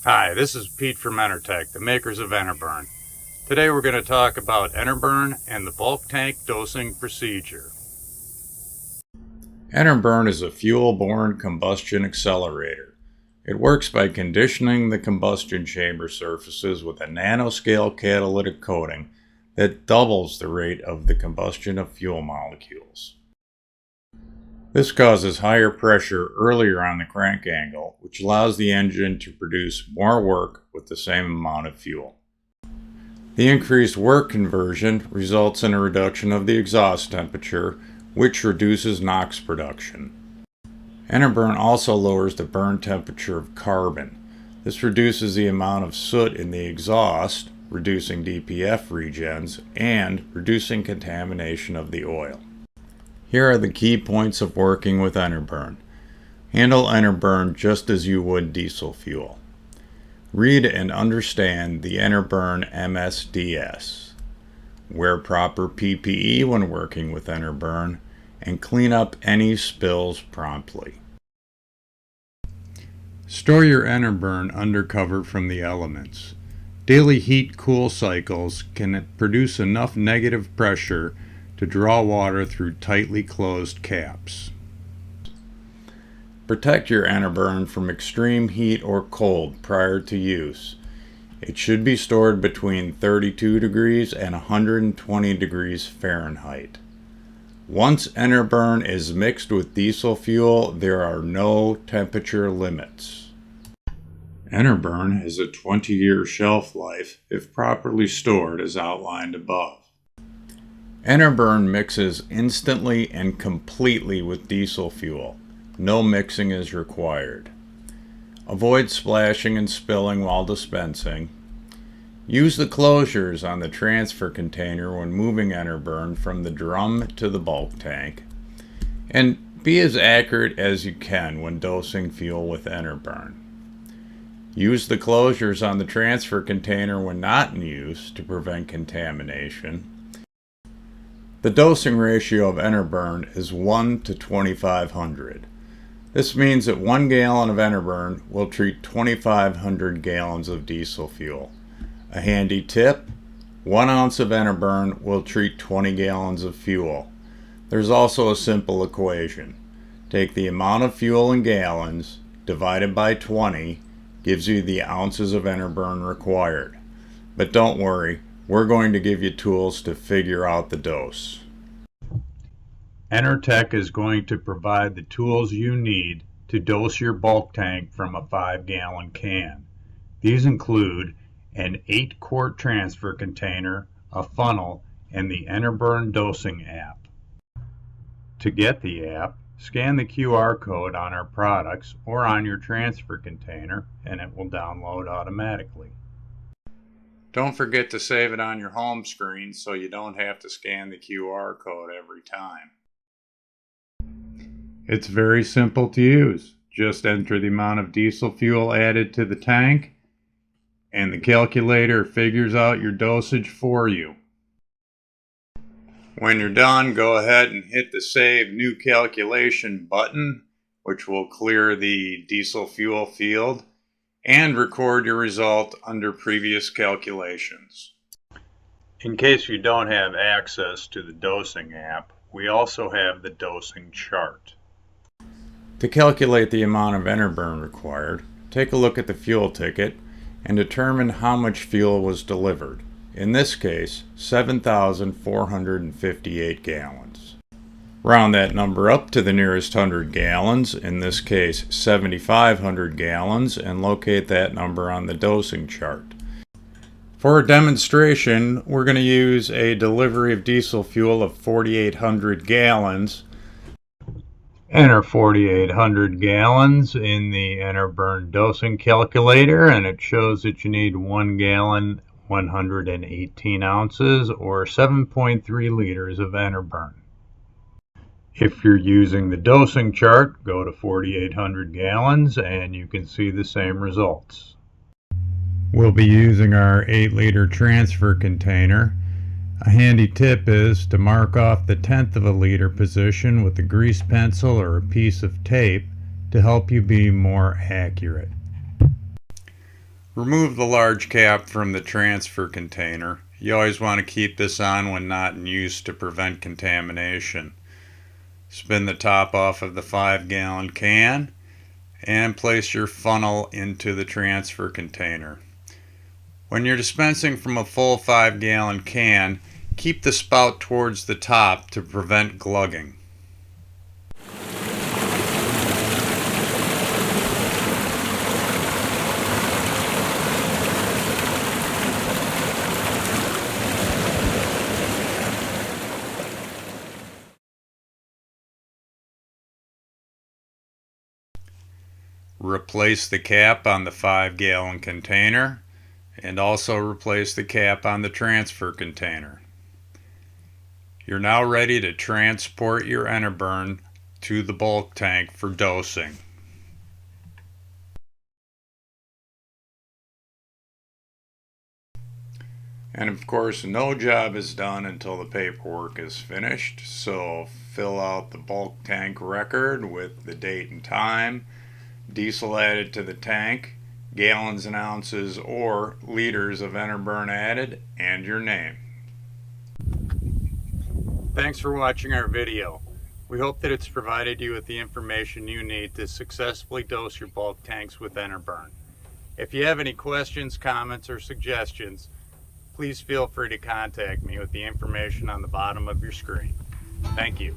Hi, this is Pete from Enertech, the makers of Enerburn. Today we're going to talk about Enerburn and the bulk tank dosing procedure. Enerburn is a fuel-borne combustion accelerator. It works by conditioning the combustion chamber surfaces with a nanoscale catalytic coating that doubles the rate of the combustion of fuel molecules. This causes higher pressure earlier on the crank angle, which allows the engine to produce more work with the same amount of fuel. The increased work conversion results in a reduction of the exhaust temperature, which reduces NOx production. Enerburn also lowers the burn temperature of carbon. This reduces the amount of soot in the exhaust, reducing DPF regens, and reducing contamination of the oil. Here are the key points of working with Enerburn. Handle Enerburn just as you would diesel fuel. Read and understand the Enerburn MSDS. Wear proper PPE when working with Enerburn, and clean up any spills promptly. Store your Enerburn under cover from the elements. Daily heat-cool cycles can produce enough negative pressure to draw water through tightly closed caps. Protect your Enerburn from extreme heat or cold prior to use. It should be stored between 32 degrees and 120 degrees Fahrenheit. Once Enerburn is mixed with diesel fuel, there are no temperature limits. Enerburn has a 20-year shelf life if properly stored as outlined above. Enerburn mixes instantly and completely with diesel fuel. No mixing is required. Avoid splashing and spilling while dispensing. Use the closures on the transfer container when moving Enerburn from the drum to the bulk tank. And be as accurate as you can when dosing fuel with Enerburn. Use the closures on the transfer container when not in use to prevent contamination. The dosing ratio of Enerburn is 1 to 2,500. This means that 1 gallon of Enerburn will treat 2,500 gallons of diesel fuel. A handy tip: 1 ounce of Enerburn will treat 20 gallons of fuel. There's also a simple equation. Take the amount of fuel in gallons divided by 20 gives you the ounces of Enerburn required. But don't worry, we're going to give you tools to figure out the dose. Enertech is going to provide the tools you need to dose your bulk tank from a 5-gallon can. These include an 8-quart transfer container, a funnel, and the Enerburn dosing app. To get the app, scan the QR code on our products or on your transfer container, and it will download automatically. Don't forget to save it on your home screen so you don't have to scan the QR code every time. It's very simple to use. Just enter the amount of diesel fuel added to the tank, and the calculator figures out your dosage for you. When you're done, go ahead and hit the Save New Calculation button, which will clear the diesel fuel field, and record your result under previous calculations. In case you don't have access to the dosing app, we also have the dosing chart. To calculate the amount of Enerburn required, take a look at the fuel ticket and determine how much fuel was delivered. In this case, 7,458 gallons. Round that number up to the nearest 100 gallons, in this case 7,500 gallons, and locate that number on the dosing chart. For a demonstration, we're going to use a delivery of diesel fuel of 4,800 gallons. Enter 4,800 gallons in the Enerburn dosing calculator, and it shows that you need 1 gallon, 118 ounces, or 7.3 liters of Enerburn. If you're using the dosing chart, go to 4,800 gallons and you can see the same results. We'll be using our 8-liter transfer container. A handy tip is to mark off the 1/10 of a liter position with a grease pencil or a piece of tape to help you be more accurate. Remove the large cap from the transfer container. You always want to keep this on when not in use to prevent contamination. Spin the top off of the 5-gallon can and place your funnel into the transfer container. When you're dispensing from a full 5-gallon can, keep the spout towards the top to prevent glugging. Replace the cap on the 5-gallon container and also replace the cap on the transfer container. You're now ready to transport your Enerburn to the bulk tank for dosing. And of course, no job is done until the paperwork is finished, so fill out the bulk tank record with the date and time, diesel added to the tank, gallons and ounces or liters of Enerburn added, and your name. Thanks for watching our video. We hope that it's provided you with the information you need to successfully dose your bulk tanks with Enerburn. If you have any questions, comments, or suggestions, please feel free to contact me with the information on the bottom of your screen. Thank you.